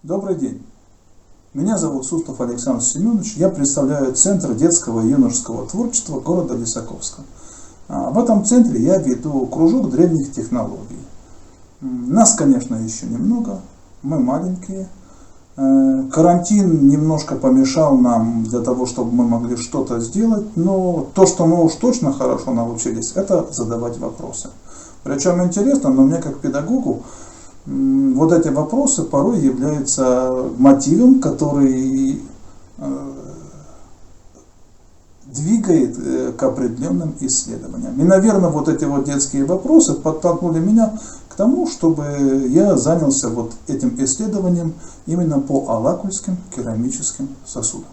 Добрый день. Меня зовут Суслов Александр Семенович. Я представляю Центр детского и юношеского творчества города Лисаковска. В этом центре я веду кружок древних технологий. Нас, конечно, еще немного. Мы маленькие. Карантин немножко помешал нам для того, чтобы мы могли что-то сделать. Но то, что мы уж точно хорошо научились, это задавать вопросы. Причем интересно, но мне как педагогу вот эти вопросы порой являются мотивом, который двигает к определенным исследованиям. И, наверное, вот эти вот детские вопросы подтолкнули меня к тому, чтобы я занялся вот этим исследованием именно по алакульским керамическим сосудам.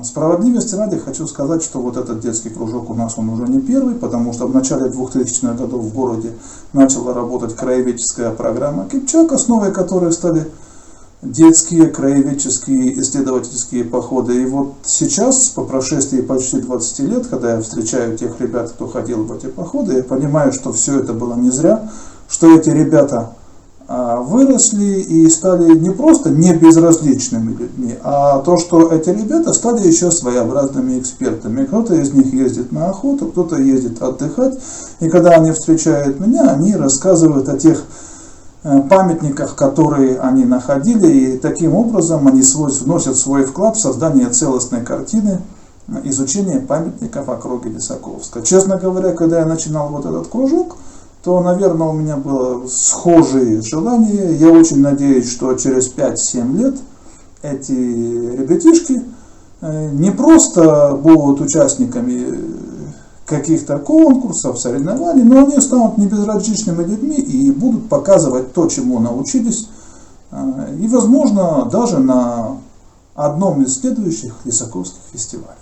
Справедливости ради хочу сказать, что вот этот детский кружок у нас он уже не первый, потому что в начале 2000-х годов в городе начала работать краеведческая программа Кипчак, основой которой стали детские краеведческие исследовательские походы. И вот сейчас, по прошествии почти 20 лет, когда я встречаю тех ребят, кто ходил в эти походы, я понимаю, что все это было не зря, что эти ребята выросли и стали не просто не безразличными людьми, а то, что эти ребята стали еще своеобразными экспертами. Кто-то из них ездит на охоту, кто-то ездит отдыхать, и когда они встречают меня, они рассказывают о тех памятниках, которые они находили, и таким образом они вносят свой вклад в создание целостной картины изучения памятников в округе Лисаковска. Честно говоря, когда я начинал вот этот кружок, то, наверное, у меня было схожие желания. Я очень надеюсь, что через 5-7 лет эти ребятишки не просто будут участниками каких-то конкурсов, соревнований, но они станут небезразличными людьми и будут показывать то, чему научились. И, возможно, даже на одном из следующих лисаковских фестивалей.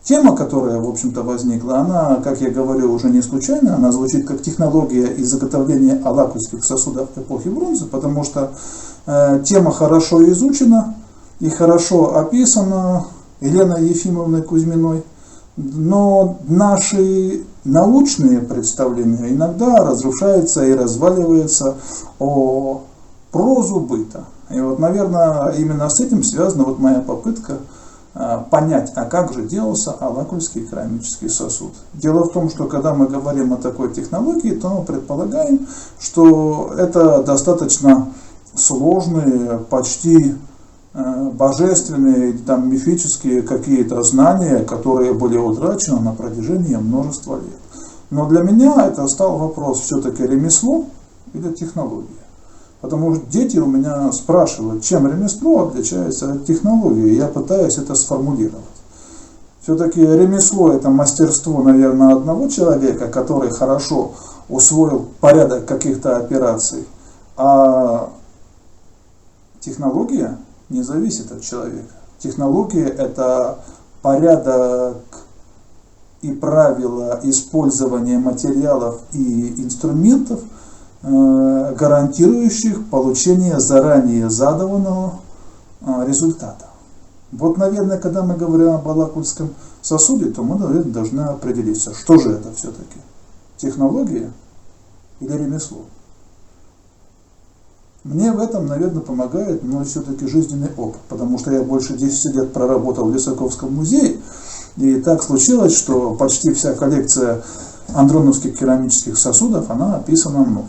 Тема, которая, в общем-то, возникла, она, как я говорю, уже не случайно, она звучит как технология изготовления алакульских сосудов эпохи бронзы, потому что тема хорошо изучена и хорошо описана Еленой Ефимовной Кузьминой, но наши научные представления иногда разрушаются и разваливаются о прозу быта. И вот, наверное, именно с этим связана вот моя попытка понять, а как же делался алакульский керамический сосуд. Дело в том, что когда мы говорим о такой технологии, то мы предполагаем, что это достаточно сложные, почти божественные, там, мифические какие-то знания, которые были утрачены на протяжении множества лет. Но для меня это стал вопрос, все-таки ремесло или технология. Потому что дети у меня спрашивают, чем ремесло отличается от технологии, и я пытаюсь это сформулировать. Все-таки ремесло — это мастерство, наверное, одного человека, который хорошо усвоил порядок каких-то операций, а технология не зависит от человека. Технология — это порядок и правила использования материалов и инструментов, гарантирующих получение заранее задаванного результата. Вот, наверное, когда мы говорим об алакульском сосуде, то мы, наверное, должны определиться, что же это все-таки, технология или ремесло. Мне в этом, наверное, помогает, но все-таки жизненный опыт, потому что я больше 10 лет проработал в Лисаковском музее, и так случилось, что почти вся коллекция андроновских керамических сосудов, она описана мной.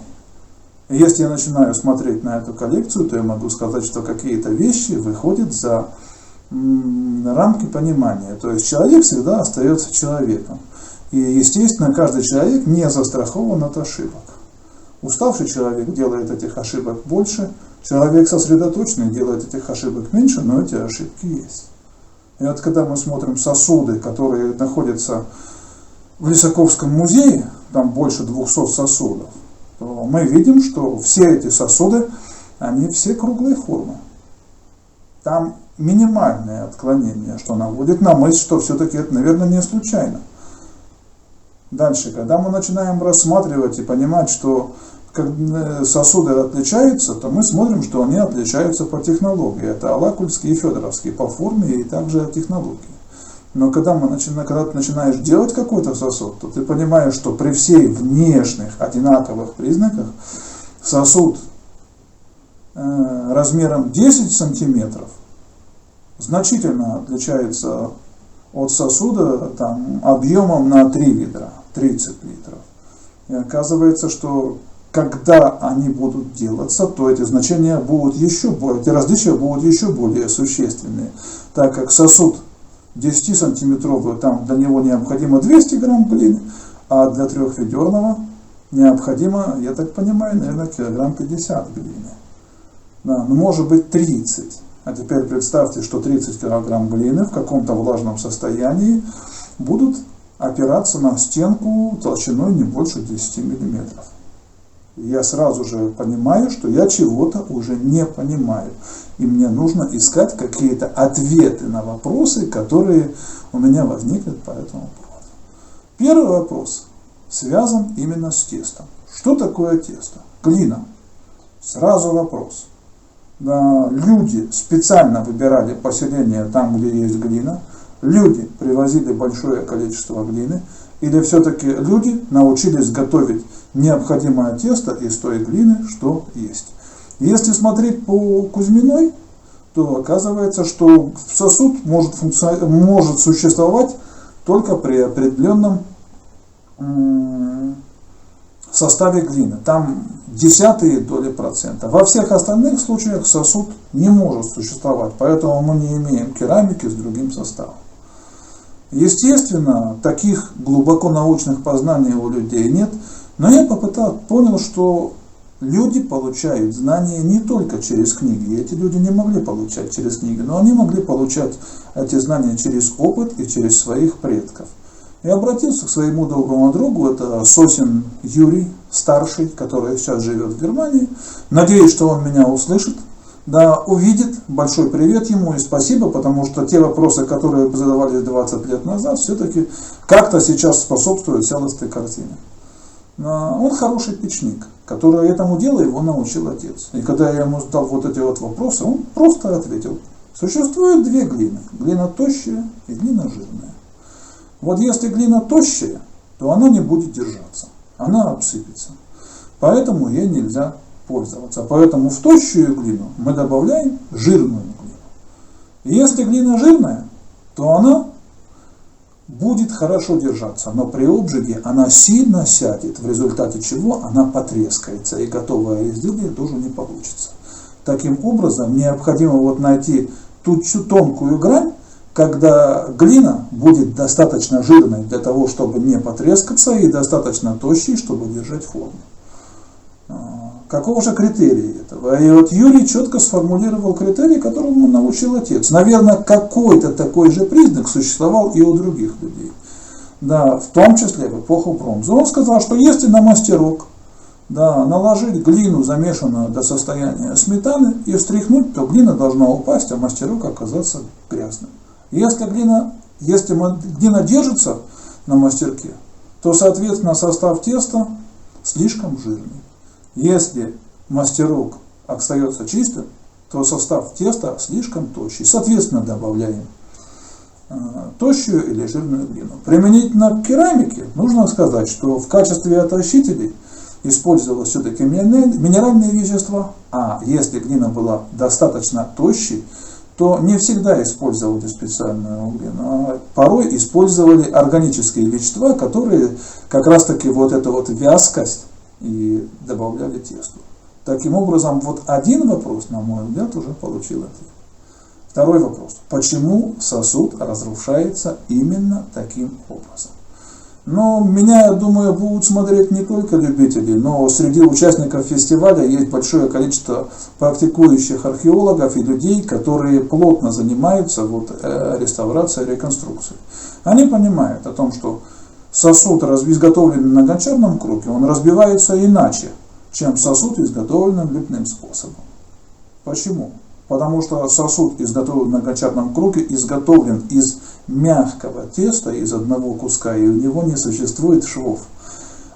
И если я начинаю смотреть на эту коллекцию, то я могу сказать, что какие-то вещи выходят за рамки понимания. То есть человек всегда остается человеком. И, естественно, каждый человек не застрахован от ошибок. Уставший человек делает этих ошибок больше, человек сосредоточенный делает этих ошибок меньше, но эти ошибки есть. И вот когда мы смотрим сосуды, которые находятся в Лисаковском музее, там больше 200 сосудов, то мы видим, что все эти сосуды, они все круглой формы. Там минимальное отклонение, что наводит на мысль, что все-таки это, наверное, не случайно. Дальше, когда мы начинаем рассматривать и понимать, что сосуды отличаются, то мы смотрим, что они отличаются по технологии. Это алакульский и федоровский по форме и также технологии. Но когда ты начинаешь делать какой-то сосуд, то ты понимаешь, что при всех внешних одинаковых признаках сосуд размером 10 сантиметров значительно отличается от сосуда там, объемом на 3 литра, 30 литров. И оказывается, что когда они будут делаться, то эти значения будут еще более, эти различия будут еще более существенные, так как сосуд 10-сантиметровый, там для него необходимо 200 грамм глины, а для 3-ведерного необходимо, я так понимаю, наверное, килограмм 50 глины. Да, ну может быть 30. А теперь представьте, что 30 килограмм глины в каком-то влажном состоянии будут опираться на стенку толщиной не больше 10 миллиметров. Я сразу же понимаю, что я чего-то уже не понимаю. И мне нужно искать какие-то ответы на вопросы, которые у меня возникнут по этому поводу. Первый вопрос связан именно с тестом. Что такое тесто? Глина. Сразу вопрос. Да, люди специально выбирали поселение там, где есть глина. Люди привозили большое количество глины. Или все-таки люди научились готовить необходимое тесто из той глины, что есть. Если смотреть по Кузьминой, то оказывается, что сосуд может существовать только при определенном составе глины. Там десятые доли процента. Во всех остальных случаях сосуд не может существовать, поэтому мы не имеем керамики с другим составом. Естественно, таких глубоко научных познаний у людей нет, но я понял, что люди получают знания не только через книги. Эти люди не могли получать через книги, но они могли получать эти знания через опыт и через своих предков. Я обратился к своему доброму другу, это Сосин Юрий, старший, который сейчас живет в Германии. Надеюсь, что он меня услышит, да, увидит. Большой привет ему и спасибо, потому что те вопросы, которые задавались 20 лет назад, все-таки как-то сейчас способствуют целостной картине. Он хороший печник, который этому делу его научил отец. И когда я ему задал вот эти вот вопросы, он просто ответил: существует две глины. Глина тощая и глина жирная. Вот если глина тощая, то она не будет держаться, она обсыпется. Поэтому ей нельзя пользоваться. Поэтому в тощую глину мы добавляем жирную глину. И если глина жирная, то она будет хорошо держаться, но при обжиге она сильно сядет, в результате чего она потрескается, и готовое изделие тоже не получится. Таким образом, необходимо вот найти ту тонкую грань, когда глина будет достаточно жирной для того, чтобы не потрескаться, и достаточно тощей, чтобы держать форму. Какого же критерия этого? И вот Юрий четко сформулировал критерий, которому научил отец. Наверное, какой-то такой же признак существовал и у других людей. Да, в том числе в эпоху бронзы. Он сказал, что если на мастерок, да, наложить глину, замешанную до состояния сметаны, и встряхнуть, то глина должна упасть, а мастерок оказаться грязным. Если глина держится на мастерке, то, соответственно, состав теста слишком жирный. Если мастерок остается чистым, то состав теста слишком тощий. Соответственно, добавляем тощую или жирную глину. Применительно к керамике нужно сказать, что в качестве отощителей использовалось все-таки минеральные вещества, а если глина была достаточно тощей, то не всегда использовали специальную глину, а порой использовали органические вещества, которые как раз таки вот эту вот вязкость и добавляли тесту. Таким образом, вот один вопрос, на мой взгляд, уже получил ответ. Второй вопрос. Почему сосуд разрушается именно таким образом? Но меня, я думаю, будут смотреть не только любители, но среди участников фестиваля есть большое количество практикующих археологов и людей, которые плотно занимаются реставрацией и реконструкцией. Они понимают о том, что сосуд, изготовленный на гончарном круге, он разбивается иначе, чем сосуд, изготовленный лепным способом. Почему? Потому что сосуд, изготовленный на гончарном круге, изготовлен из мягкого теста, из одного куска, и у него не существует швов.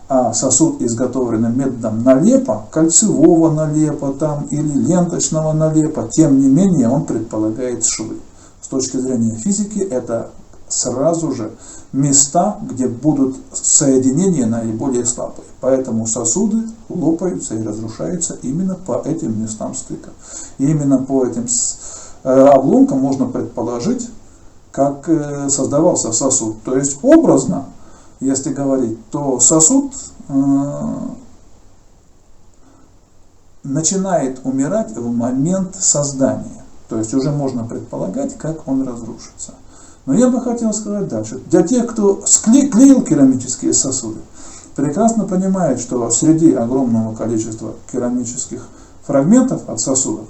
А сосуд, изготовленный методом налепа, кольцевого налепа там, или ленточного налепа, тем не менее он предполагает швы. С точки зрения физики это сразу же места, где будут соединения наиболее слабые. Поэтому сосуды лопаются и разрушаются именно по этим местам стыка. И именно по этим обломкам можно предположить, как создавался сосуд. То есть образно, если говорить, то сосуд начинает умирать в момент создания. То есть уже можно предполагать, как он разрушится. Но я бы хотел сказать дальше. Для тех, кто клеил керамические сосуды, прекрасно понимает, что среди огромного количества керамических фрагментов от сосудов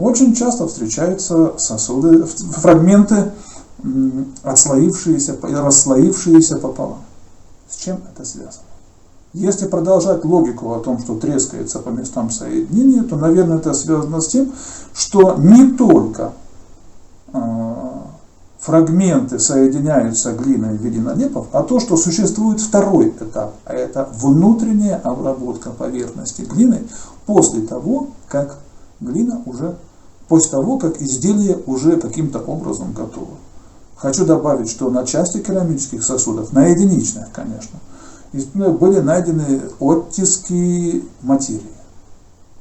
очень часто встречаются фрагменты, отслоившиеся и расслоившиеся пополам. С чем это связано? Если продолжать логику о том, что трескается по местам соединения, то, наверное, это связано с тем, что не только фрагменты соединяются глиной в виде налепов, а то, что существует второй этап, а это внутренняя обработка поверхности глиной после того, как изделие уже каким-то образом готово. Хочу добавить, что на части керамических сосудов, на единичных, конечно, были найдены оттиски материи.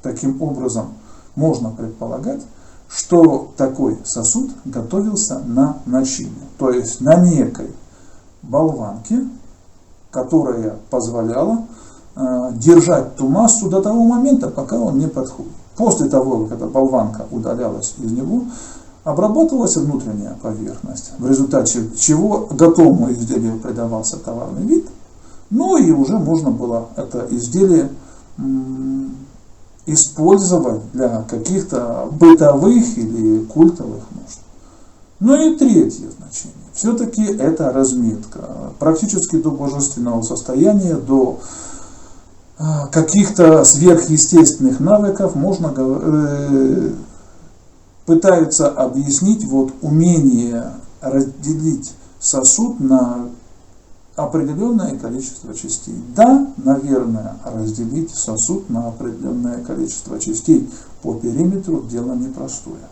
Таким образом, можно предполагать, что такой сосуд готовился на начиние, то есть на некой болванке, которая позволяла держать ту массу до того момента, пока он не подходит. После того, как эта болванка удалялась из него, обрабатывалась внутренняя поверхность, в результате чего готовому изделию придавался товарный вид, ну и уже можно было это изделие использовать для каких-то бытовых или культовых нужд. Ну и третье значение. Все-таки это разметка. Практически до божественного состояния, до каких-то сверхъестественных навыков можно пытаются объяснить умение разделить сосуд на определенное количество частей. Да, наверное, разделить сосуд на определенное количество частей по периметру дело непростое.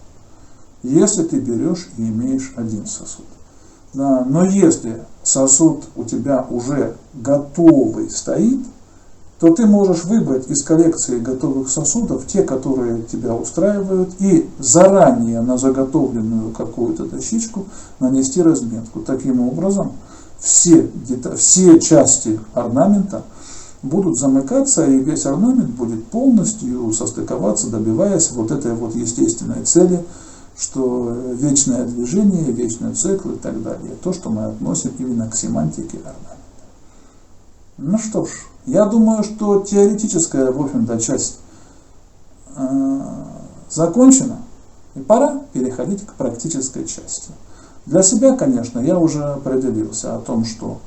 Если ты берешь и имеешь один сосуд. Да, но если сосуд у тебя уже готовый стоит, то ты можешь выбрать из коллекции готовых сосудов те, которые тебя устраивают, и заранее на заготовленную какую-то дощечку нанести разметку. Таким образом, все части орнамента будут замыкаться, и весь орнамент будет полностью состыковаться, добиваясь этой естественной цели, что вечное движение, вечный цикл и так далее. То, что мы относим именно к семантике орнамента. Ну что ж, я думаю, что теоретическая, в общем-то, часть закончена, и пора переходить к практической части. Для себя, конечно, я уже определился о том, что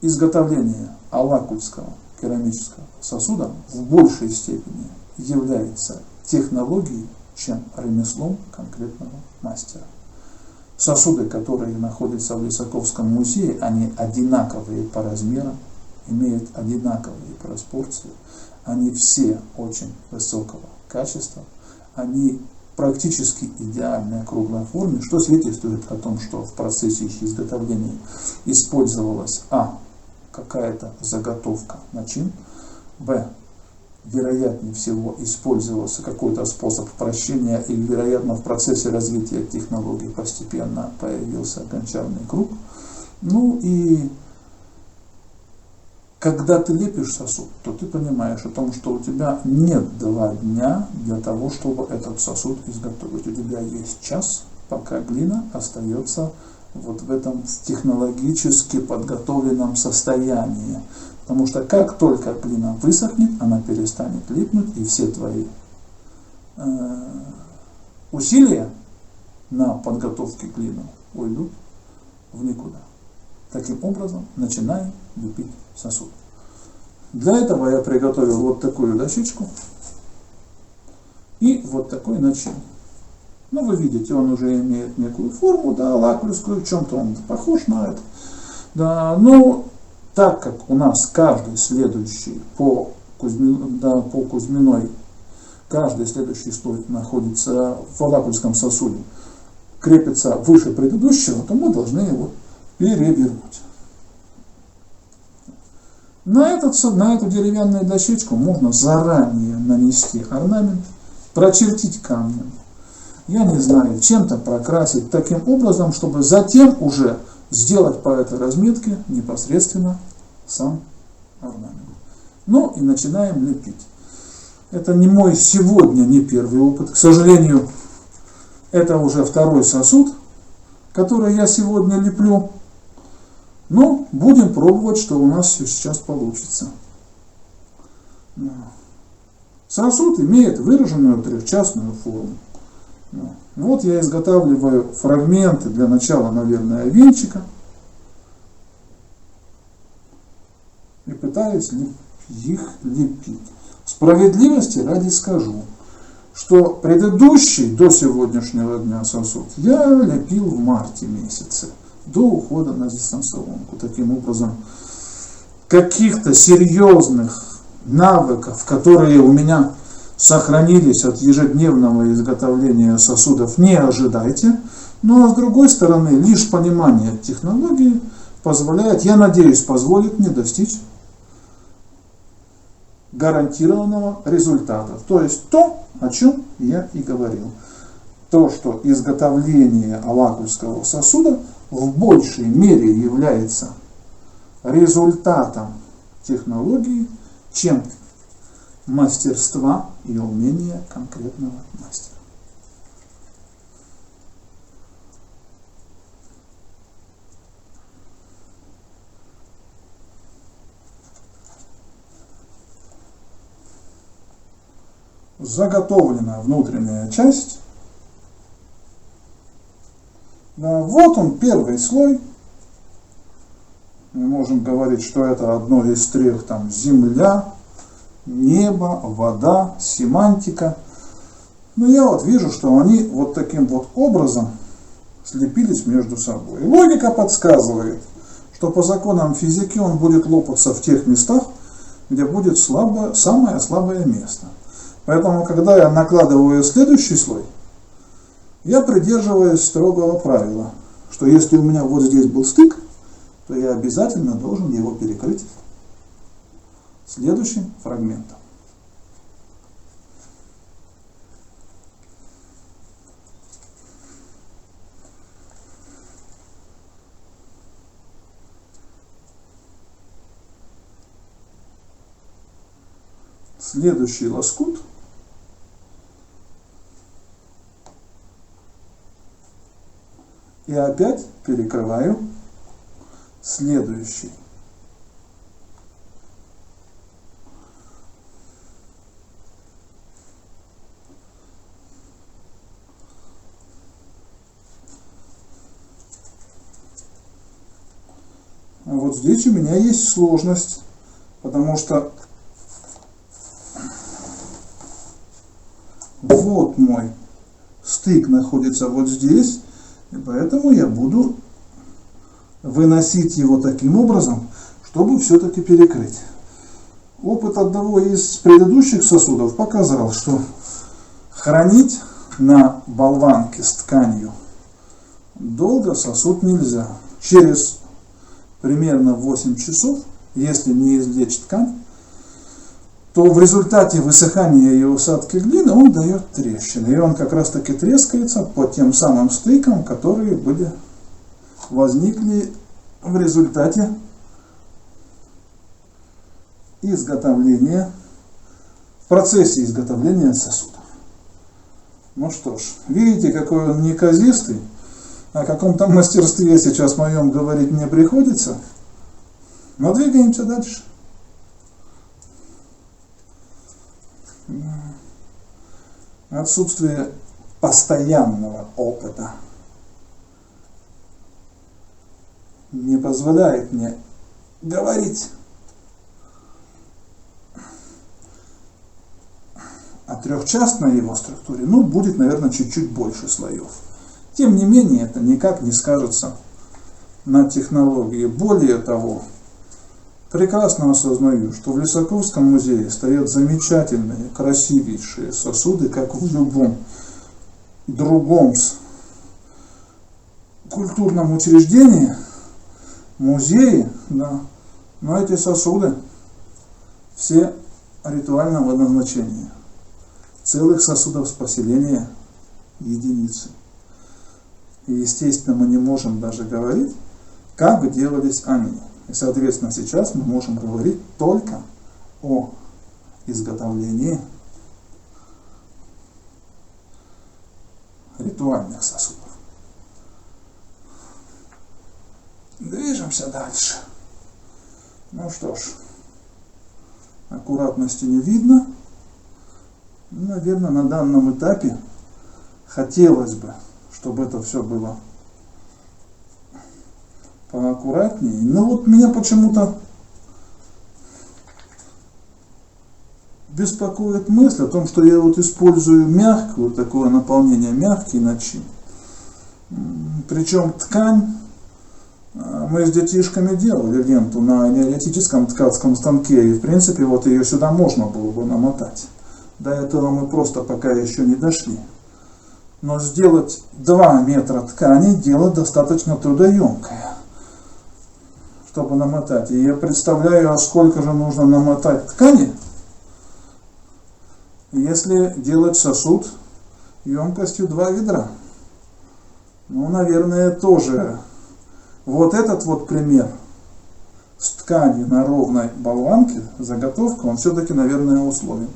изготовление алакульского керамического сосуда в большей степени является технологией, чем ремеслом конкретного мастера. Сосуды, которые находятся в Лисаковском музее, они одинаковые по размерам, имеют одинаковые пропорции, они все очень высокого качества, они практически идеальной круглой форме, что свидетельствует о том, что в процессе их изготовления использовалась какая-то заготовка начин, вероятнее всего использовался какой-то способ вращения, и, вероятно, в процессе развития технологий постепенно появился гончарный круг. Ну и когда ты лепишь сосуд, то ты понимаешь о том, что у тебя нет 2 дня для того, чтобы этот сосуд изготовить. У тебя есть час, пока глина остается в этом технологически подготовленном состоянии. Потому что как только глина высохнет, она перестанет липнуть, и все твои усилия на подготовке глины уйдут в никуда. Таким образом, начинаем лепить сосуд. Для этого я приготовил вот такую дощечку и вот такой начин. Ну, вы видите, он уже имеет некую форму, да, лакульскую, в чем-то он похож на это. Да, но так как у нас каждый следующий по Кузьминой каждый следующий слой находится в лакульском сосуде, крепится выше предыдущего, то мы должны его перевернуть. На эту деревянную дощечку можно заранее нанести орнамент, прочертить камнем, я не знаю, чем-то прокрасить таким образом, чтобы затем уже сделать по этой разметке непосредственно сам орнамент. Ну и начинаем лепить. Это не мой сегодня, не первый опыт. К сожалению, это уже второй сосуд, который я сегодня леплю. Но будем пробовать, что у нас сейчас получится. Сосуд имеет выраженную трехчастную форму. Вот я изготавливаю фрагменты для начала, наверное, венчика. И пытаюсь их лепить. Справедливости ради скажу, что предыдущий до сегодняшнего дня сосуд я лепил в марте месяце, до ухода на дистанционку. Таким образом, каких-то серьезных навыков, которые у меня сохранились от ежедневного изготовления сосудов, не ожидайте. Но с другой стороны, лишь понимание технологии позволяет, я надеюсь, позволит мне достичь гарантированного результата. То есть то, о чем я и говорил. То, что изготовление лакульского сосуда в большей мере является результатом технологии, чем мастерства и умения конкретного мастера. Заготовлена внутренняя часть. Да, вот он, первый слой. Мы можем говорить, что это одно из трех, там, земля, небо, вода, семантика. Но я вот вижу, что они вот таким вот образом слепились между собой. И логика подсказывает, что по законам физики он будет лопаться в тех местах, где будет самое слабое место. Поэтому, когда я накладываю следующий слой, я придерживаюсь строгого правила, что если у меня вот здесь был стык, то я обязательно должен его перекрыть следующим фрагментом. Следующий лоскут и опять перекрываю следующий. А вот здесь у меня есть сложность, потому что вот мой стык находится вот здесь, и поэтому я буду выносить его таким образом, чтобы все-таки перекрыть. Опыт одного из предыдущих сосудов показал, что хранить на болванке с тканью долго сосуд нельзя. Через примерно 8 часов, если не извлечь ткань, то в результате высыхания и усадки глины он дает трещины. И он как раз таки трескается по тем самым стыкам, которые возникли в результате изготовления, в процессе изготовления сосуда. Ну что ж, видите, какой он неказистый. О каком-то мастерстве сейчас моем говорить не приходится. Но двигаемся дальше. Отсутствие постоянного опыта не позволяет мне говорить о трехчастной его структуре. Ну, будет, наверное, чуть-чуть больше слоев. Тем не менее, это никак не скажется на технологии. Более того, прекрасно осознаю, что в Лисаковском музее стоят замечательные, красивейшие сосуды, как в любом другом культурном учреждении, музее, да, но эти сосуды все ритуального назначения. Целых сосудов с поселения единицы. И, естественно, мы не можем даже говорить, как делались они. И, соответственно, сейчас мы можем говорить только о изготовлении ритуальных сосудов. Движемся дальше. Ну что ж, аккуратности не видно. Наверное, на данном этапе хотелось бы, чтобы это все было поаккуратнее. Но вот меня почему-то беспокоит мысль о том, что я вот использую мягкое такое наполнение, мягкий начин. Причем ткань, мы с детишками делали ленту на неолитическом ткацком станке, и в принципе вот ее сюда можно было бы намотать. До этого мы просто пока еще не дошли. Но сделать 2 метра ткани дело достаточно трудоемкое, чтобы намотать. И я представляю, а сколько же нужно намотать ткани, если делать сосуд емкостью 2 ведра. Ну, наверное, тоже вот этот вот пример с тканью на ровной болванке, заготовка, он все-таки, наверное, условен.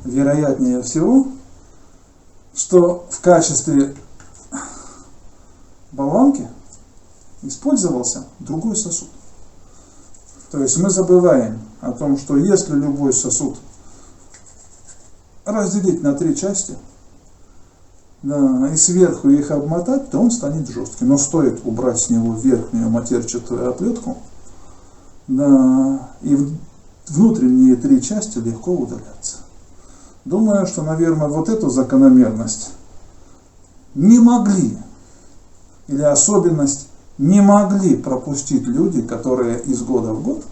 Вероятнее всего, что в качестве болванки использовался другой сосуд. То есть мы забываем о том, что если любой сосуд разделить на 3 части, да, и сверху их обмотать, то он станет жестким. Но стоит убрать с него верхнюю матерчатую оплетку, да, и внутренние 3 части легко удалятся. Думаю, что, наверное, вот эту закономерность не могли, или особенность не могли пропустить люди, которые из года в год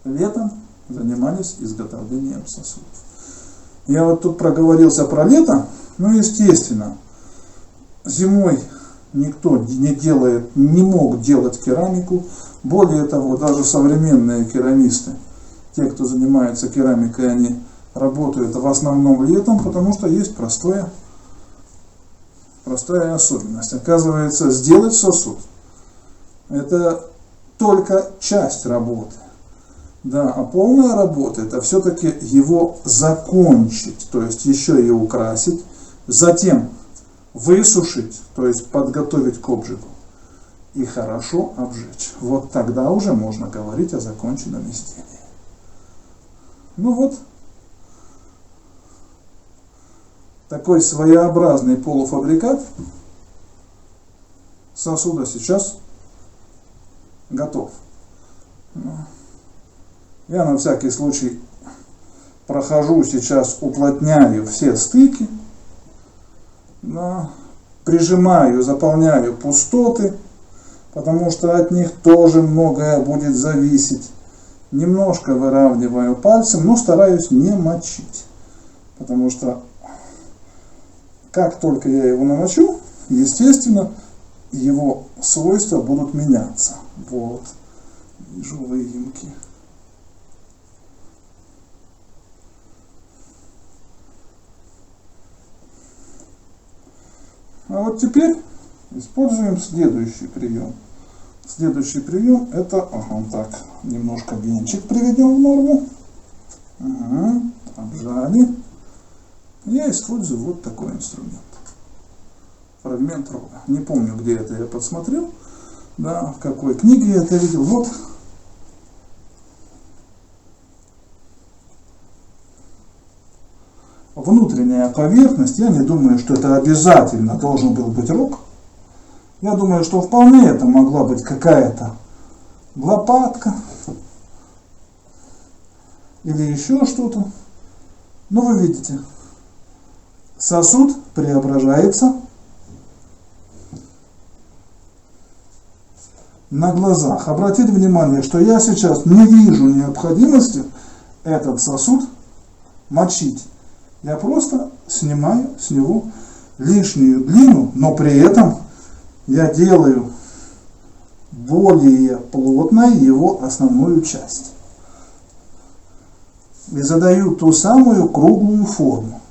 летом занимались изготовлением сосудов. Я вот тут проговорился про лето, ну, естественно, зимой никто не мог делать керамику. Более того, даже современные керамисты, те, кто занимается керамикой, они работают в основном летом, потому что есть простая особенность. Оказывается, сделать сосуд — это только часть работы. Да, а полная работа — это все-таки его закончить, то есть еще и украсить, затем высушить, то есть подготовить к обжигу, и хорошо обжечь. Вот тогда уже можно говорить о законченном изделии. Ну вот, такой своеобразный полуфабрикат сосуда сейчас готов. Я на всякий случай прохожу сейчас, уплотняю все стыки, прижимаю, заполняю пустоты, потому что от них тоже многое будет зависеть. Немножко выравниваю пальцем, но стараюсь не мочить, потому что как только я его намочу, естественно, его свойства будут меняться. Вот, вижу выемки. А вот теперь используем следующий прием. Следующий прием — это, так, немножко венчик приведем в норму. Обжали. Я использую вот такой инструмент. Фрагмент рога. Не помню, где это я подсмотрел, да, в какой книге я это видел. Вот. Внутренняя поверхность, я не думаю, что это обязательно должен был быть рог. Я думаю, что вполне это могла быть какая-то лопатка или еще что-то. Но вы видите, сосуд преображается на глазах. Обратите внимание, что я сейчас не вижу необходимости этот сосуд мочить. Я просто снимаю с него лишнюю длину, но при этом я делаю более плотной его основную часть. И задаю ту самую круглую форму.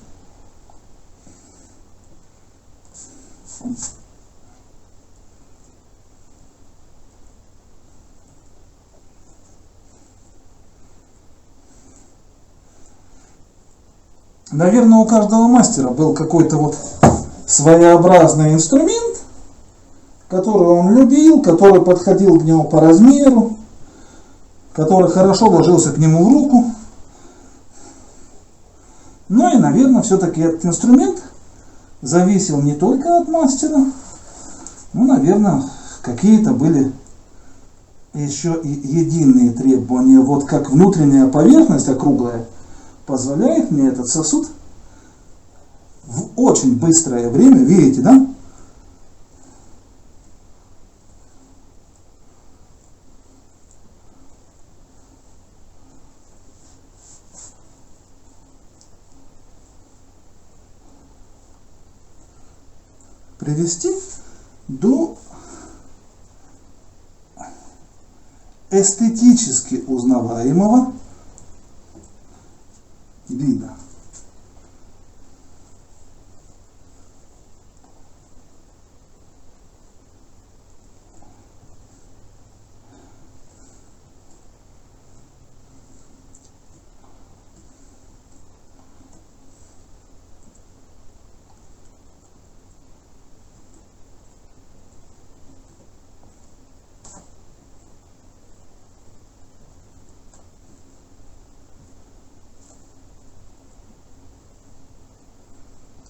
Наверное, у каждого мастера был какой-то вот своеобразный инструмент, который он любил, который подходил к нему по размеру, который хорошо ложился к нему в руку. Ну и, наверное, все-таки этот инструмент зависел не только от мастера, но, наверное, какие-то были еще и единые требования. Вот как внутренняя поверхность округлая позволяет мне этот сосуд в очень быстрое время, видите, да? Привести до эстетически узнаваемого вида.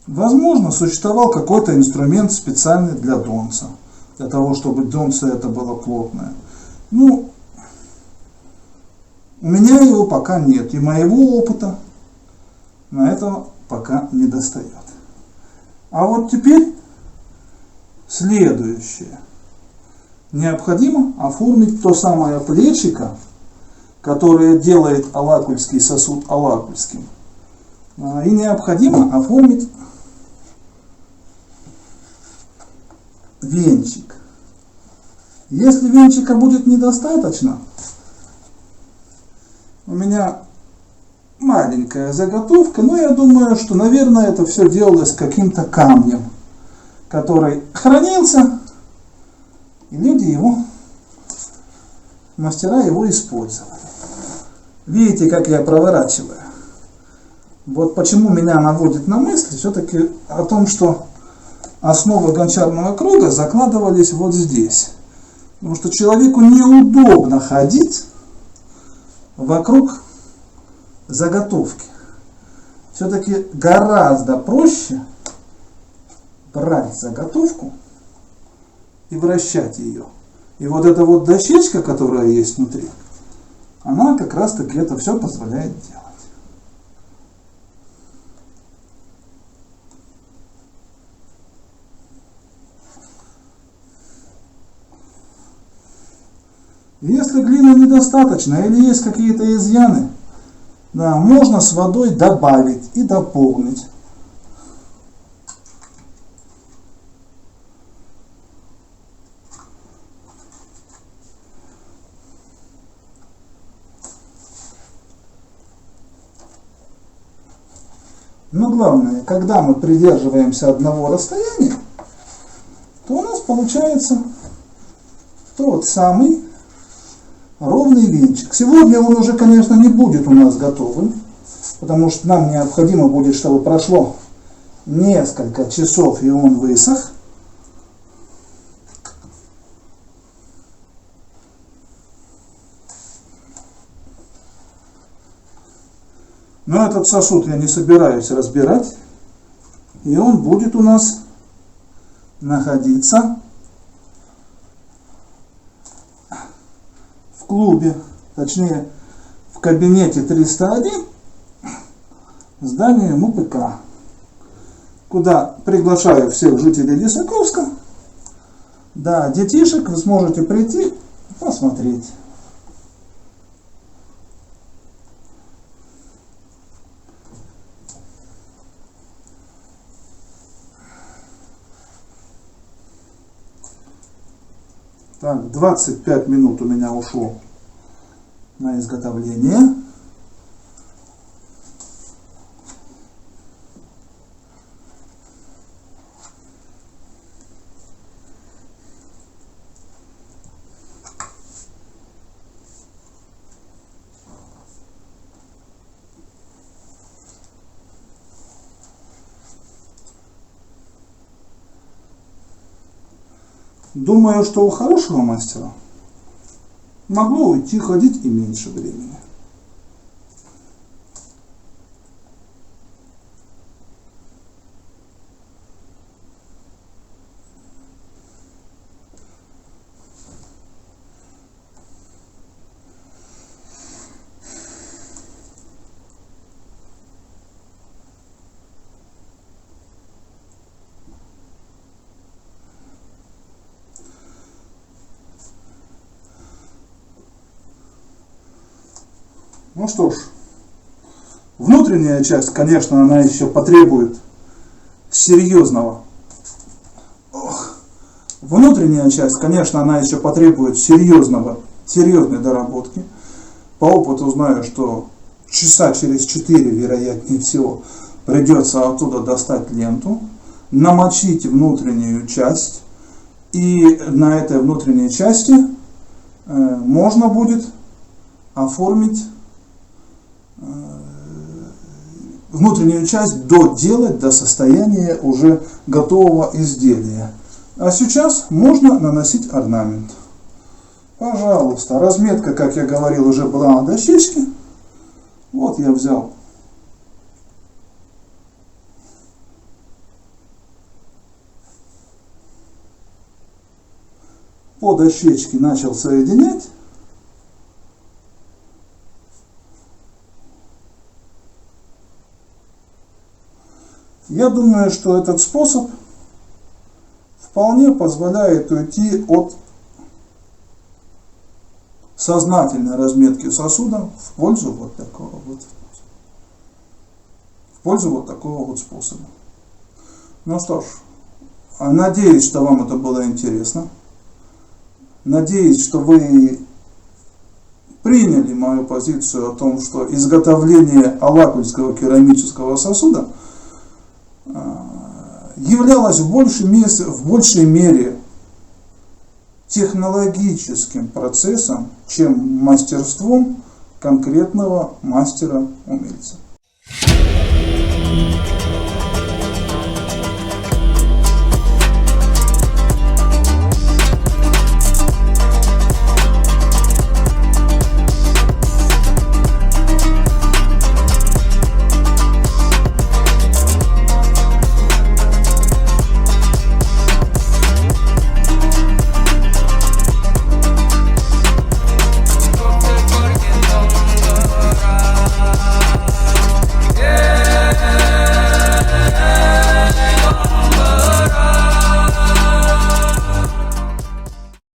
Возможно, существовал какой-то инструмент специальный для донца, для того, чтобы донце это было плотное. Ну, у меня его пока нет, и моего опыта на это пока не достает. А вот теперь следующее. Необходимо оформить то самое плечико, которое делает алакульский сосуд алакульским. И необходимо оформить венчик. Если венчика будет недостаточно, у меня маленькая заготовка, но я думаю, что, наверное, это все делалось каким-то камнем, который хранился, и люди его, мастера его использовали. Видите, как я проворачиваю? Вот почему меня наводит на мысль все-таки о том, что основы гончарного круга закладывались вот здесь. Потому что человеку неудобно ходить вокруг заготовки. Все-таки гораздо проще брать заготовку и вращать ее. И вот эта вот дощечка, которая есть внутри, она как раз таки это все позволяет делать. Если глины недостаточно или есть какие-то изъяны, да, можно с водой добавить и дополнить. Но главное, когда мы придерживаемся одного расстояния, то у нас получается тот самый ровный венчик. Сегодня он уже, конечно, не будет у нас готовым, потому что нам необходимо будет, чтобы прошло несколько часов и он высох. Но этот сосуд я не собираюсь разбирать, и он будет у нас находиться в клубе, точнее в кабинете 301 здания МУПК, куда приглашаю всех жителей Лисаковска. Да, детишек, вы сможете прийти посмотреть. Так, 25 минут у меня ушло на изготовление. Думаю, что у хорошего мастера могло уйти ходить и меньше времени. Ну что ж, внутренняя часть, конечно, она еще потребует серьезной доработки. По опыту знаю, что часа через 4, вероятнее всего, придется оттуда достать ленту, намочить внутреннюю часть, и на этой внутренней части можно будет оформить внутреннюю часть, доделать до состояния уже готового изделия. А сейчас можно наносить орнамент. Пожалуйста, разметка, как я говорил, уже была на дощечке. Вот я взял по дощечке, начал соединять. Я думаю, что этот способ вполне позволяет уйти от сознательной разметки сосуда в пользу вот такого вот способа. Ну что ж, надеюсь, что вам это было интересно. Надеюсь, что вы приняли мою позицию о том, что изготовление алакульского керамического сосуда являлось в большей мере технологическим процессом, чем мастерством конкретного мастера-умельца.